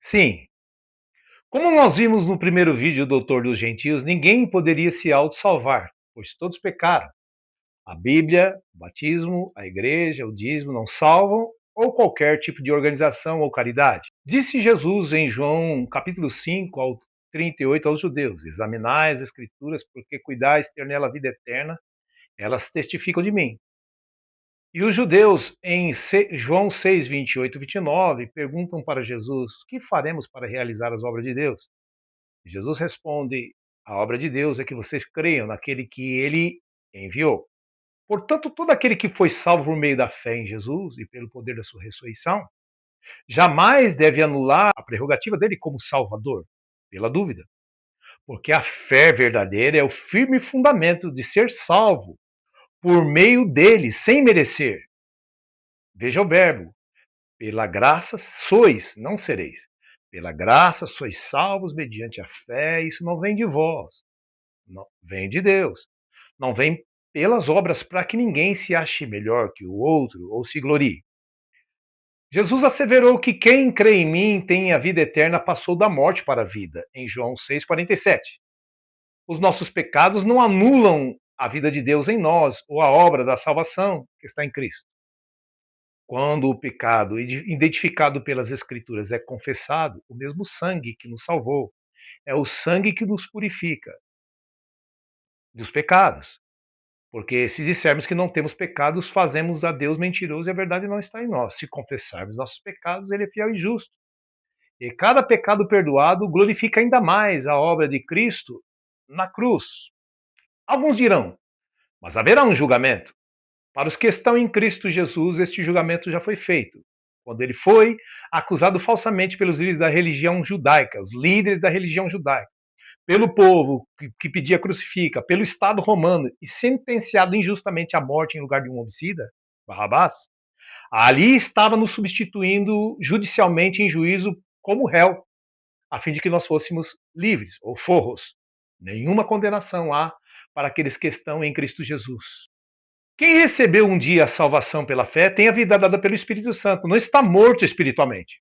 Sim. Como nós vimos no primeiro vídeo do Doutor dos Gentios, ninguém poderia se auto-salvar, pois todos pecaram. A Bíblia, o batismo, a igreja, o dízimo não salvam, ou qualquer tipo de organização ou caridade. Disse Jesus em João capítulo 5 ao 38 aos judeus: examinai as escrituras, porque cuidais ter nela a vida eterna, elas testificam de mim. E os judeus, em João 6, 28 e 29, perguntam para Jesus: o que faremos para realizar as obras de Deus? Jesus responde: a obra de Deus é que vocês creiam naquele que ele enviou. Portanto, todo aquele que foi salvo por meio da fé em Jesus e pelo poder da sua ressurreição, jamais deve anular a prerrogativa dele como Salvador, pela dúvida. Porque a fé verdadeira é o firme fundamento de ser salvo por meio dele, sem merecer. Veja o verbo: pela graça sois, não sereis. Pela graça sois salvos mediante a fé, isso não vem de vós, não, vem de Deus. Não vem pelas obras para que ninguém se ache melhor que o outro ou se glorie. Jesus asseverou que quem crê em mim tem a vida eterna, passou da morte para a vida, em João 6,47. Os nossos pecados não anulam a vida de Deus em nós ou a obra da salvação que está em Cristo. Quando o pecado identificado pelas Escrituras é confessado, o mesmo sangue que nos salvou é o sangue que nos purifica dos pecados. Porque se dissermos que não temos pecados, fazemos a Deus mentiroso e a verdade não está em nós. Se confessarmos nossos pecados, ele é fiel e justo. E cada pecado perdoado glorifica ainda mais a obra de Cristo na cruz. Alguns dirão: mas haverá um julgamento. Para os que estão em Cristo Jesus, este julgamento já foi feito, quando ele foi acusado falsamente pelos líderes da religião judaica, os líderes da religião judaica, pelo povo que pedia crucifica, pelo Estado romano e sentenciado injustamente à morte em lugar de um homicida, Barrabás. Ali estava nos substituindo judicialmente em juízo como réu, a fim de que nós fôssemos livres ou forros. Nenhuma condenação há para aqueles que estão em Cristo Jesus. Quem recebeu um dia a salvação pela fé tem a vida dada pelo Espírito Santo, não está morto espiritualmente.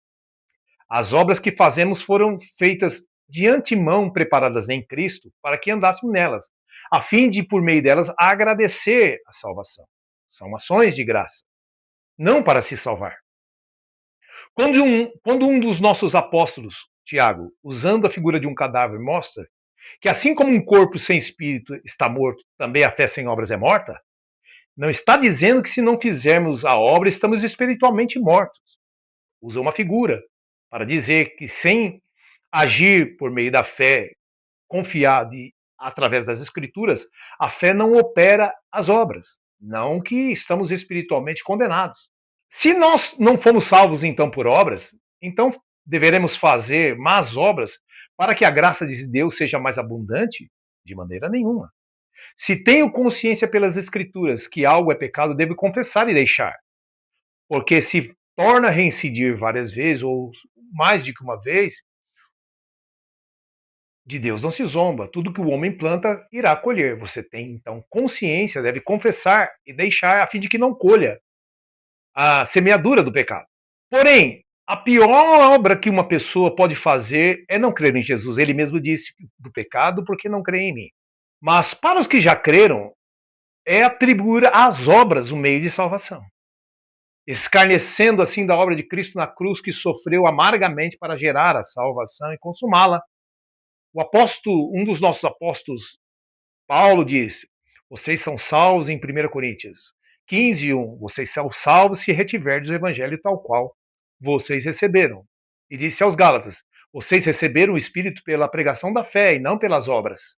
As obras que fazemos foram feitas de antemão, preparadas em Cristo, para que andássemos nelas, a fim de, por meio delas, agradecer a salvação. São ações de graça, não para se salvar. Quando um dos nossos apóstolos, Tiago, usando a figura de um cadáver, mostra que assim como um corpo sem espírito está morto, também a fé sem obras é morta, não está dizendo que se não fizermos a obra, estamos espiritualmente mortos. Usa uma figura para dizer que sem agir por meio da fé confiada através das escrituras, a fé não opera as obras. Não que estamos espiritualmente condenados. Se nós não fomos salvos então por obras, então deveremos fazer más obras para que a graça de Deus seja mais abundante? De maneira nenhuma. Se tenho consciência pelas escrituras que algo é pecado, devo confessar e deixar. Porque se torna a reincidir várias vezes, ou mais de que uma vez, de Deus não se zomba. Tudo que o homem planta, irá colher. Você tem, então, consciência, deve confessar e deixar, a fim de que não colha a semeadura do pecado. Porém, a pior obra que uma pessoa pode fazer é não crer em Jesus. Ele mesmo disse do pecado porque não crê em mim. Mas para os que já creram, é atribuir às obras o meio de salvação, escarnecendo assim da obra de Cristo na cruz, que sofreu amargamente para gerar a salvação e consumá-la. Um dos nossos apóstolos, Paulo, disse: vocês são salvos em 1 Coríntios 15:1, vocês são salvos se retiverdes o evangelho tal qual vocês receberam. E disse aos Gálatas: vocês receberam o Espírito pela pregação da fé e não pelas obras.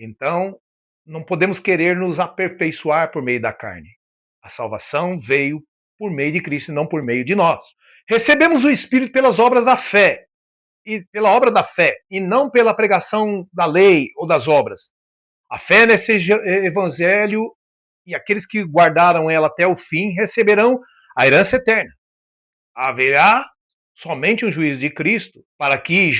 Então, não podemos querer nos aperfeiçoar por meio da carne. A salvação veio por meio de Cristo e não por meio de nós. Recebemos o Espírito pelas obras da fé, e pela obra da fé, e não pela pregação da lei ou das obras. A fé nesse evangelho, e aqueles que guardaram ela até o fim receberão a herança eterna. Haverá somente um juízo de Cristo para que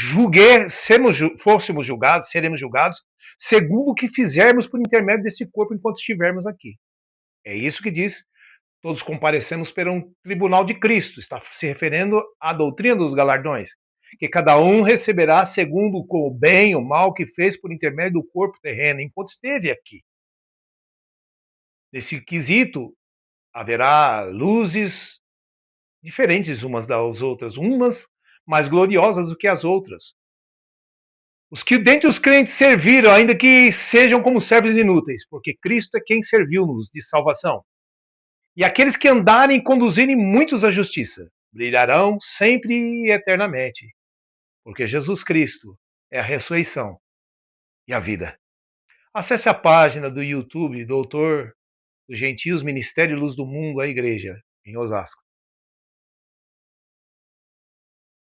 fôssemos julgados, seremos julgados segundo o que fizermos por intermédio desse corpo enquanto estivermos aqui. É isso que diz Todos comparecemos perante um tribunal de Cristo. Está se referindo à doutrina dos galardões, que cada um receberá segundo o bem ou mal que fez por intermédio do corpo terreno, enquanto esteve aqui. Nesse quesito, haverá luzes diferentes umas das outras, umas mais gloriosas do que as outras. Os que dentre os crentes serviram, ainda que sejam como servos inúteis, porque Cristo é quem serviu-nos de salvação. E aqueles que andarem e conduzirem muitos à justiça, brilharão sempre e eternamente, porque Jesus Cristo é a ressurreição e a vida. Acesse a página do YouTube Doutor dos Gentios, Ministério Luz do Mundo, a Igreja, em Osasco.